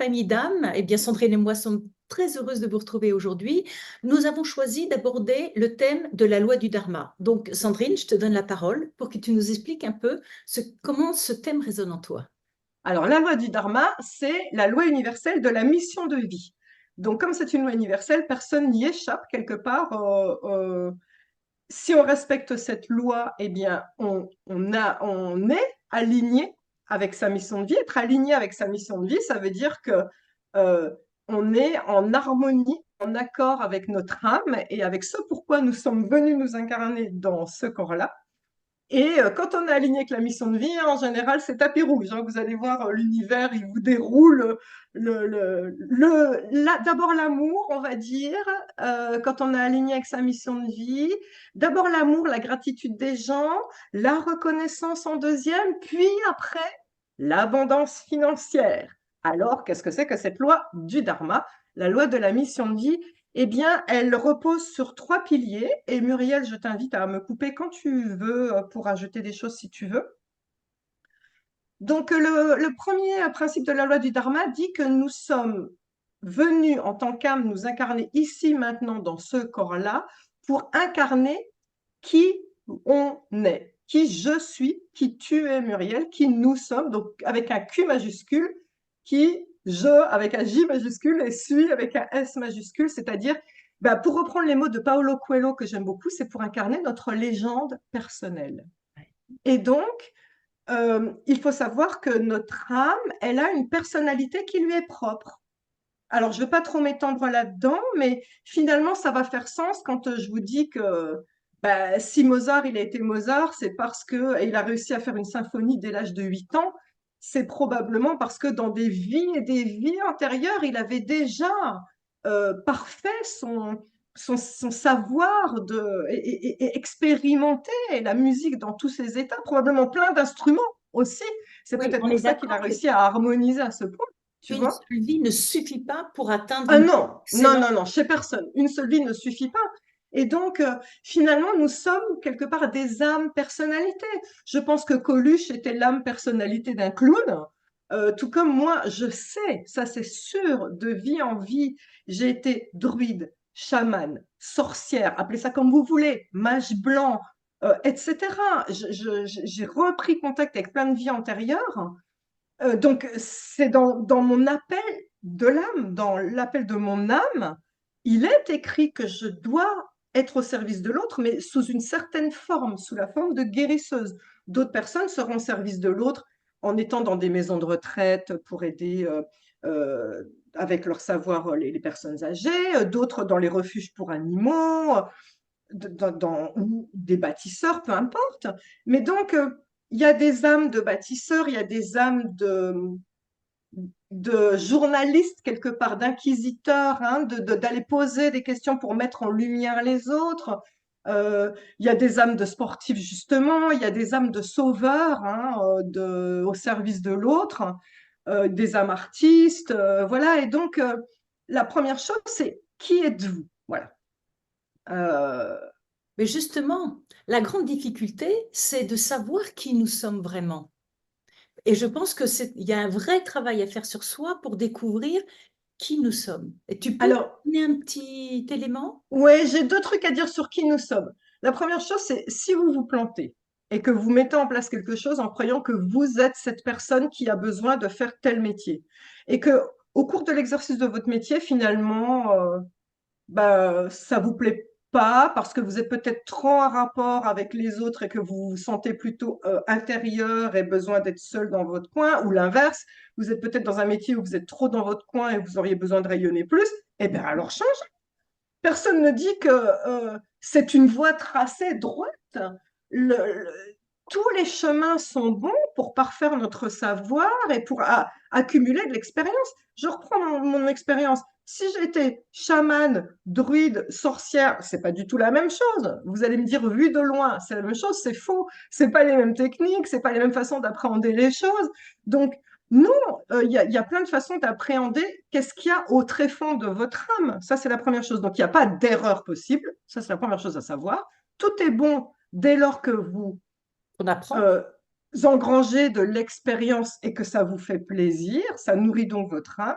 famille d'âmes, eh bien Sandrine et moi sommes très heureuses de vous retrouver aujourd'hui. Nous avons choisi d'aborder le thème de la loi du Dharma. Donc Sandrine, je te donne la parole pour que tu nous expliques un peu comment ce thème résonne en toi. Alors, la loi du Dharma, c'est la loi universelle de la mission de vie. Donc, comme c'est une loi universelle, personne n'y échappe quelque part. Si on respecte cette loi, eh bien, on est aligné avec sa mission de vie. Être aligné avec sa mission de vie, ça veut dire que euh, on est en harmonie, en accord avec notre âme et avec ce pourquoi nous sommes venus nous incarner dans ce corps-là. Et quand on est aligné avec la mission de vie, en général, c'est tapis rouge, hein. Vous allez voir l'univers, il vous déroule d'abord l'amour, on va dire, quand on est aligné avec sa mission de vie. D'abord l'amour, la gratitude des gens, la reconnaissance en deuxième, puis après, l'abondance financière. Alors, qu'est-ce que c'est que cette loi du Dharma, la loi de la mission de vie? Eh bien, elle repose sur trois piliers. Et Muriel, je t'invite à me couper quand tu veux pour ajouter des choses si tu veux. Donc, le premier principe de la loi du Dharma dit que nous sommes venus en tant qu'âme nous incarner ici, maintenant, dans ce corps-là, pour incarner qui on est, qui je suis, qui tu es, Muriel, qui nous sommes, donc avec un Q majuscule, qui je avec un J majuscule et suis avec un S majuscule, c'est-à-dire, bah, pour reprendre les mots de Paulo Coelho que j'aime beaucoup, c'est pour incarner notre légende personnelle. Et donc, il faut savoir que notre âme, elle a une personnalité qui lui est propre. Alors, je ne vais pas trop m'étendre là-dedans, mais finalement, ça va faire sens quand je vous dis que bah, si Mozart, il a été Mozart, c'est parce qu'il a réussi à faire une symphonie dès l'âge de 8 ans. C'est probablement parce que dans des vies et des vies antérieures, il avait déjà parfait son savoir et expérimenté la musique dans tous ses états, probablement plein d'instruments aussi. C'est Oui, peut-être on pour est ça qu'il a d'accord réussi à harmoniser à ce point, tu qu'une vois? seule vie ne suffit pas pour atteindre Ah une non, non, excellence. non, non, chez personne. Une seule vie ne suffit pas. Et donc, finalement, nous sommes quelque part des âmes personnalités. Je pense que Coluche était l'âme personnalité d'un clown, tout comme moi, je sais, ça c'est sûr, de vie en vie, j'ai été druide, chamane, sorcière, appelez ça comme vous voulez, mage blanc, etc. J'ai repris contact avec plein de vies antérieures. Donc, c'est dans mon appel de l'âme, dans l'appel de mon âme, il est écrit que je dois être au service de l'autre, mais sous une certaine forme, sous la forme de guérisseuse. D'autres personnes seront au service de l'autre en étant dans des maisons de retraite pour aider avec leur savoir les personnes âgées, d'autres dans les refuges pour animaux, ou des bâtisseurs, peu importe. Mais donc, il y a des âmes de bâtisseurs, il y a des âmes de journalistes quelque part, d'inquisiteurs, hein, d'aller poser des questions pour mettre en lumière les autres. Il y a des âmes de sportifs justement, il y a des âmes de sauveurs, hein, au service de l'autre, des âmes artistes, voilà. Et donc, la première chose, c'est qui êtes-vous? Voilà. Euh, Mais justement, la grande difficulté, c'est de savoir qui nous sommes vraiment. Et je pense il y a un vrai travail à faire sur soi pour découvrir qui nous sommes. Et tu peux alors, donner un petit élément? ouais, j'ai deux trucs à dire sur qui nous sommes. La première chose, c'est si vous vous plantez et que vous mettez en place quelque chose en croyant que vous êtes cette personne qui a besoin de faire tel métier et que au cours de l'exercice de votre métier, finalement, bah, ça vous plaît pas parce que vous êtes peut-être trop en rapport avec les autres et que vous vous sentez plutôt intérieur et besoin d'être seul dans votre coin, ou l'inverse, vous êtes peut-être dans un métier où vous êtes trop dans votre coin et vous auriez besoin de rayonner plus, eh bien alors change. Personne ne dit que c'est une voie tracée droite. Le- le- tous les chemins sont bons pour parfaire notre savoir et pour accumuler de l'expérience. Je reprends mon expérience. Si j'étais chamane, druide, sorcière, c'est pas du tout la même chose. Vous allez me dire, vu de loin, c'est la même chose, c'est faux. C'est pas les mêmes techniques, c'est pas les mêmes façons d'appréhender les choses. Donc, non, il y a plein de façons d'appréhender qu'est-ce qu'il y a au tréfonds de votre âme. Ça, c'est la première chose. Donc, il n'y a pas d'erreur possible. Ça, c'est la première chose à savoir. Tout est bon dès lors que vous On apprend. euh, engrangez de l'expérience et que ça vous fait plaisir. Ça nourrit donc votre âme.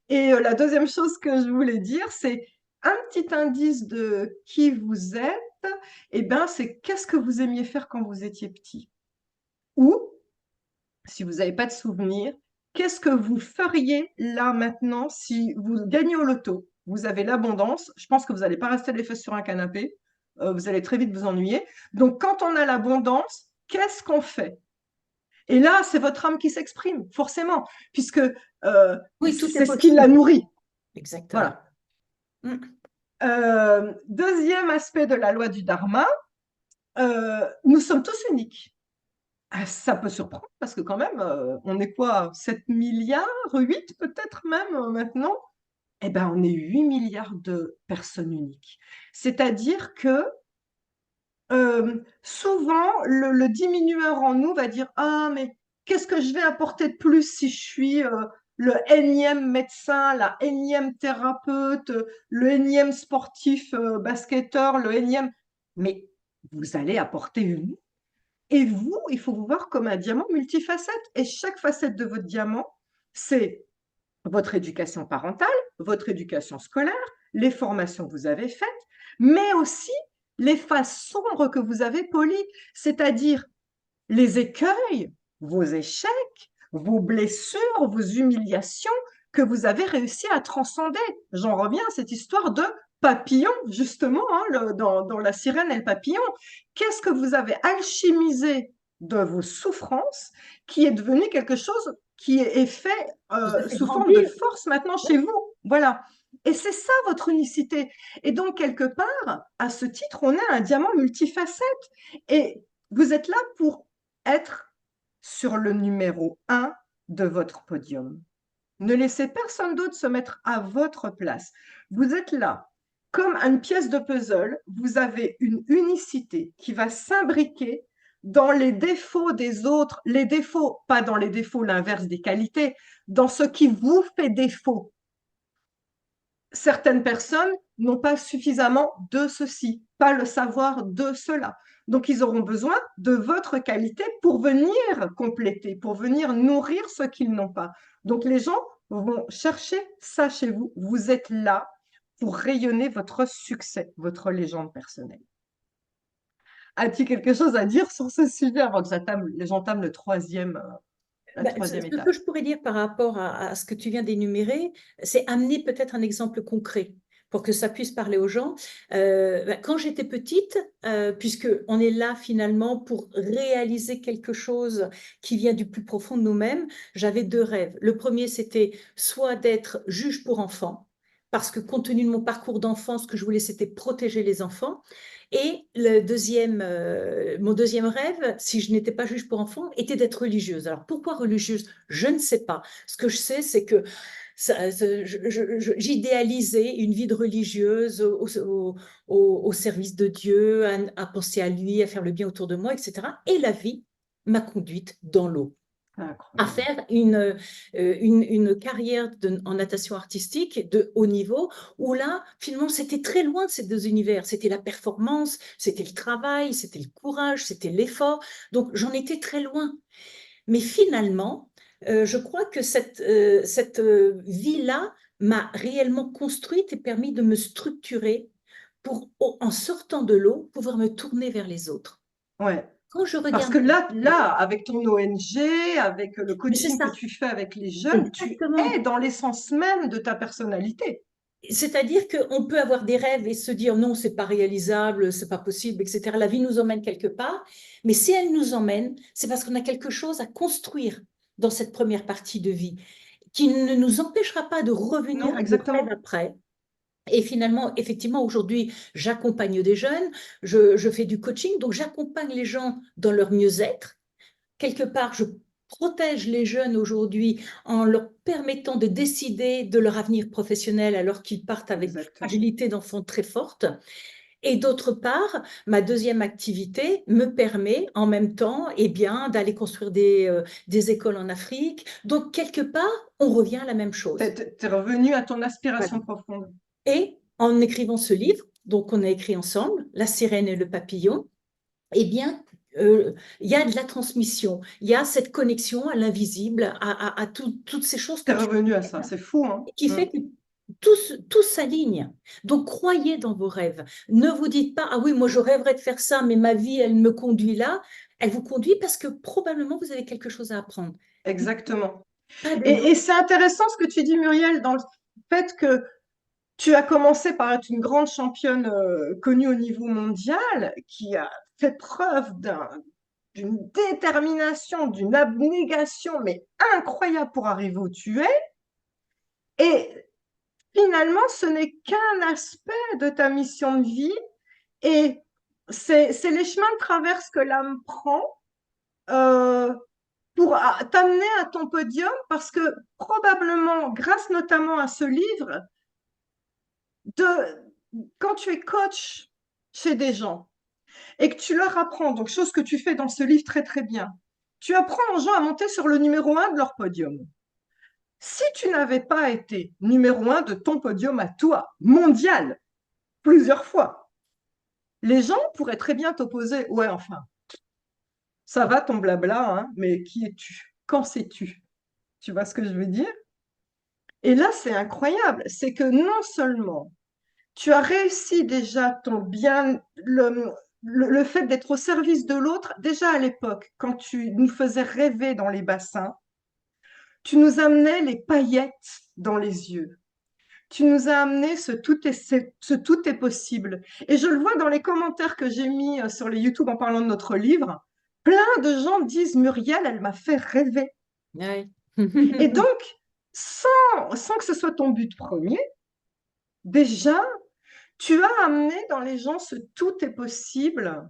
Et la deuxième chose que je voulais dire, c'est un petit indice de qui vous êtes, et ben, c'est qu'est-ce que vous aimiez faire quand vous étiez petit? Ou, si vous n'avez pas de souvenir, qu'est-ce que vous feriez là maintenant si vous gagnez au loto? Vous avez l'abondance, je pense que vous n'allez pas rester les fesses sur un canapé, vous allez très vite vous ennuyer. Donc, quand on a l'abondance, qu'est-ce qu'on fait? Et là, c'est votre âme qui s'exprime, forcément, puisque Oui, tout est c'est ce qui la possible. nourrit. Exactement. Voilà. Mm. Deuxième aspect de la loi du dharma, nous sommes tous uniques. Ah, ça peut surprendre parce que quand même, on est quoi, 7 milliards, 8 peut-être même maintenant? Eh bien, on est 8 milliards de personnes uniques. C'est-à-dire que souvent, le diminueur en nous va dire: «Ah, mais qu'est-ce que je vais apporter de plus si je suis le énième médecin, la énième thérapeute, le énième sportif basketteur, le énième…» Mais vous allez apporter vous. Et vous, il faut vous voir comme un diamant multifacette. Et chaque facette de votre diamant, c'est votre éducation parentale, votre éducation scolaire, les formations que vous avez faites, mais aussi les faces sombres que vous avez polies, c'est-à-dire les écueils, vos échecs, vos blessures, vos humiliations que vous avez réussi à transcender. J'en reviens à cette histoire de papillon, justement, hein, dans La sirène et le papillon. Qu'est-ce que vous avez alchimisé de vos souffrances qui est devenu quelque chose qui est fait Vous a fait sous forme de grandir. force maintenant Ouais. chez vous? Voilà. Et c'est ça votre unicité. Et donc, quelque part, à ce titre, on est un diamant multifacette. Et vous êtes là pour être sur le numéro un de votre podium. Ne laissez personne d'autre se mettre à votre place. Vous êtes là. Comme une pièce de puzzle, vous avez une unicité qui va s'imbriquer dans les défauts des autres, les défauts, pas dans les défauts, l'inverse des qualités, dans ce qui vous fait défaut. Certaines personnes n'ont pas suffisamment de ceci, pas le savoir de cela. Donc, ils auront besoin de votre qualité pour venir compléter, pour venir nourrir ce qu'ils n'ont pas. Donc, les gens vont chercher ça chez vous. Vous êtes là pour rayonner votre succès, votre légende personnelle. As-tu quelque chose à dire sur ce sujet avant que j'entame la troisième Ce que étape? je pourrais dire par rapport à ce que tu viens d'énumérer, c'est amener peut-être un exemple concret pour que ça puisse parler aux gens. Quand j'étais petite, puisque on est là finalement pour réaliser quelque chose qui vient du plus profond de nous-mêmes, j'avais deux rêves. Le premier, c'était soit d'être juge pour enfants, parce que compte tenu de mon parcours d'enfance, ce que je voulais, c'était protéger les enfants. Et mon deuxième rêve, si je n'étais pas juge pour enfants, était d'être religieuse. Alors pourquoi religieuse? Je ne sais pas. Ce que je sais, c'est que j'idéalisais une vie de religieuse au service de Dieu, à penser à lui, à faire le bien autour de moi, etc. Et la vie m'a conduite dans l'eau à Incroyable. faire une carrière en natation artistique de haut niveau, où là, finalement, c'était très loin de ces deux univers. C'était la performance, c'était le travail, c'était le courage, c'était l'effort. Donc, j'en étais très loin. Mais finalement, je crois que cette vie-là m'a réellement construite et permis de me structurer pour, en sortant de l'eau, pouvoir me tourner vers les autres. Ouais. Quand je Parce regarde, que là, avec ton ONG, avec le mais c'est coaching que ça, tu fais avec les jeunes, tu exactement. es dans l'essence même de ta personnalité. C'est-à-dire qu'on peut avoir des rêves et se dire non, c'est pas réalisable, c'est pas possible, etc. La vie nous emmène quelque part, mais si elle nous emmène, c'est parce qu'on a quelque chose à construire dans cette première partie de vie qui ne nous empêchera pas de revenir Non, à nos rêves exactement. après. Et finalement, effectivement, aujourd'hui, j'accompagne des jeunes, je fais du coaching, donc j'accompagne les gens dans leur mieux-être. Quelque part, je protège les jeunes aujourd'hui en leur permettant de décider de leur avenir professionnel alors qu'ils partent avec une Exactement. fragilité d'enfant très forte. Et d'autre part, ma deuxième activité me permet en même temps bien, d'aller construire des écoles en Afrique. Donc, quelque part, on revient à la même Tu chose. es revenu à ton Voilà. aspiration profonde. Et en écrivant ce livre, donc on a écrit ensemble, La sirène et le papillon, eh bien, il y a de la transmission, il y a cette connexion à l'invisible, à toutes ces choses que T'es tu revenu à ça, c'est fou, hein? qui fait que tout s'aligne. Donc, croyez dans vos rêves. Ne vous dites pas, ah oui, moi, je rêverais de faire ça, mais ma vie, elle me conduit là. Elle vous conduit parce que probablement, vous avez quelque chose à apprendre. Exactement. Pas de Et doute. c'est intéressant ce que tu dis, Muriel, dans le fait que tu as commencé par être une grande championne connue au niveau mondial, qui a fait preuve d'une détermination, d'une abnégation, mais incroyable pour arriver où tu es. Et finalement, ce n'est qu'un aspect de ta mission de vie. Et c'est les chemins de traverse que l'âme prend euh, pour t'amener à ton podium, parce que probablement, grâce notamment à ce livre, quand tu es coach chez des gens et que tu leur apprends, donc chose que tu fais dans ce livre très très bien, tu apprends aux gens à monter sur le numéro un de leur podium. Si tu n'avais pas été numéro un de ton podium à toi, mondial, plusieurs fois, les gens pourraient très bien t'opposer. Ouais, enfin, ça va ton blabla, hein, mais qui es-tu? Qu'en sais-tu? Tu vois ce que je veux dire? Et là, c'est incroyable. C'est que non seulement tu as réussi déjà ton bien, le fait d'être au service de l'autre, déjà à l'époque, quand tu nous faisais rêver dans les bassins, tu nous amenais les paillettes dans les yeux. Tu nous as amené ce tout est possible. Et je le vois dans les commentaires que j'ai mis sur les YouTube en parlant de notre livre. Plein de gens disent, Muriel, elle m'a fait rêver. Ouais. Et donc, sans que ce soit ton but premier, déjà, tu as amené dans les gens ce tout est possible.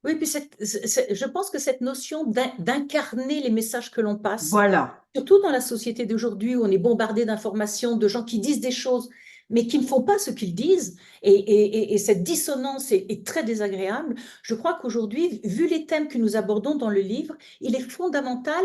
Oui, puis je pense que cette notion d'incarner les messages que l'on passe, Voilà, surtout dans la société d'aujourd'hui où on est bombardé d'informations, de gens qui disent des choses, mais qui ne font pas ce qu'ils disent, et cette dissonance est très désagréable. Je crois qu'aujourd'hui, vu les thèmes que nous abordons dans le livre, il est fondamental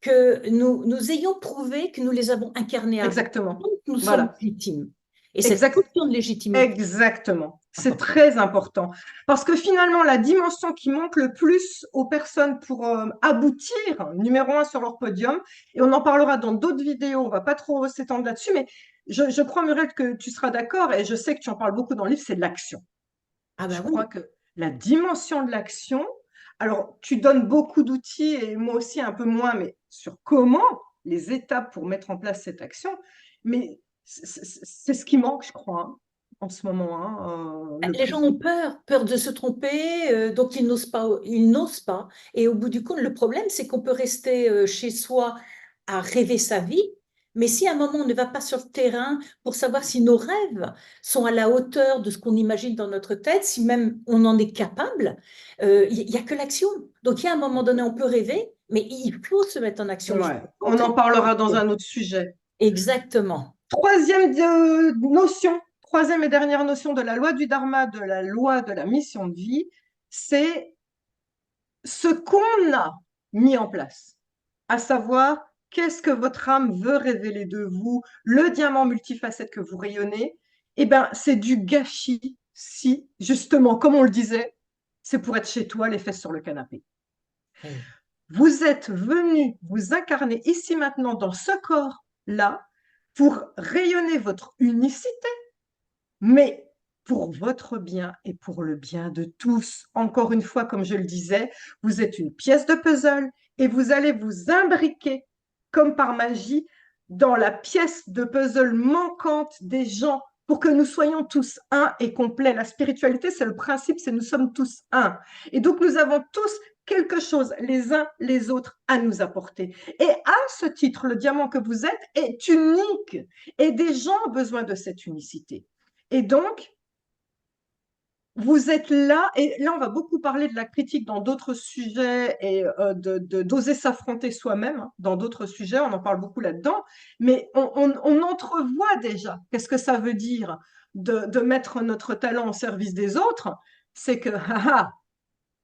que nous ayons prouvé que nous les avons incarnés avant. exactement. Donc, nous sommes Voilà, légitimes. Et cette exact, notion de légitimité exactement. est C'est importante. très important. Parce que finalement, la dimension qui manque le plus aux personnes pour aboutir numéro un sur leur podium, et on en parlera dans d'autres vidéos, on va pas trop s'étendre là-dessus, mais je crois, Muriel, que tu seras d'accord, et je sais que tu en parles beaucoup dans le livre, c'est de l'action. Ah Je ben crois oui. que la dimension de l'action, alors tu donnes beaucoup d'outils, et moi aussi un peu moins, mais sur comment, les étapes pour mettre en place cette action, mais c'est ce qui manque, je crois, hein, en ce moment, hein, le Les gens plus. ont peur de se tromper, donc ils n'osent pas, ils n'osent pas. Et au bout du compte, le problème, c'est qu'on peut rester chez soi à rêver sa vie, mais si à un moment on ne va pas sur le terrain pour savoir si nos rêves sont à la hauteur de ce qu'on imagine dans notre tête, si même on en est capable, il n'y a que l'action. Donc il y a un moment donné, on peut rêver, mais il faut se mettre en action. Il faut Ouais, on en concrétiser parlera les dans choses. un autre sujet. Exactement. Troisième notion, troisième et dernière notion de la loi du dharma, de la loi de la mission de vie, c'est ce qu'on a mis en place, à savoir qu'est-ce que votre âme veut révéler de vous, le diamant multifacette que vous rayonnez, eh ben, c'est du gâchis si, justement, comme on le disait, c'est pour être chez toi, les fesses sur le canapé. Oui. Vous êtes venu vous incarner ici maintenant dans ce corps-là pour rayonner votre unicité, mais pour votre bien et pour le bien de tous. Encore une fois, comme je le disais, vous êtes une pièce de puzzle et vous allez vous imbriquer comme par magie dans la pièce de puzzle manquante des gens pour que nous soyons tous un et complets. La spiritualité, c'est le principe, c'est nous sommes tous un. Et donc nous avons tous quelque chose, les uns les autres, à nous apporter. Et à ce titre, le diamant que vous êtes est unique et des gens ont besoin de cette unicité. Et donc, vous êtes là, et là, on va beaucoup parler de la critique dans d'autres sujets et d'oser s'affronter soi-même hein, dans d'autres sujets, on en parle beaucoup là-dedans, mais on entrevoit déjà qu'est-ce que ça veut dire de mettre notre talent au service des autres. C'est que,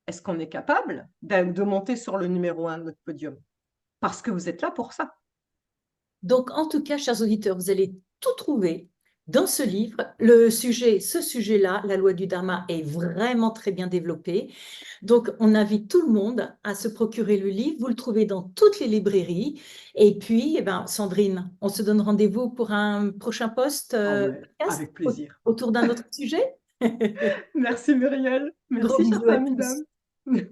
est-ce qu'on est capable de monter sur le numéro un de notre podium? Parce que vous êtes là pour ça. Donc, en tout cas, chers auditeurs, vous allez tout trouver Dans ce livre, ce sujet-là, la loi du Dharma, est vraiment très bien développé. Donc, on invite tout le monde à se procurer le livre. Vous le trouvez dans toutes les librairies. Et puis, eh ben, Sandrine, on se donne rendez-vous pour un prochain Ah ouais, podcast avec plaisir. autour d'un autre sujet. Merci Muriel. Gros Merci, chère bisous à famille tous. d'âme.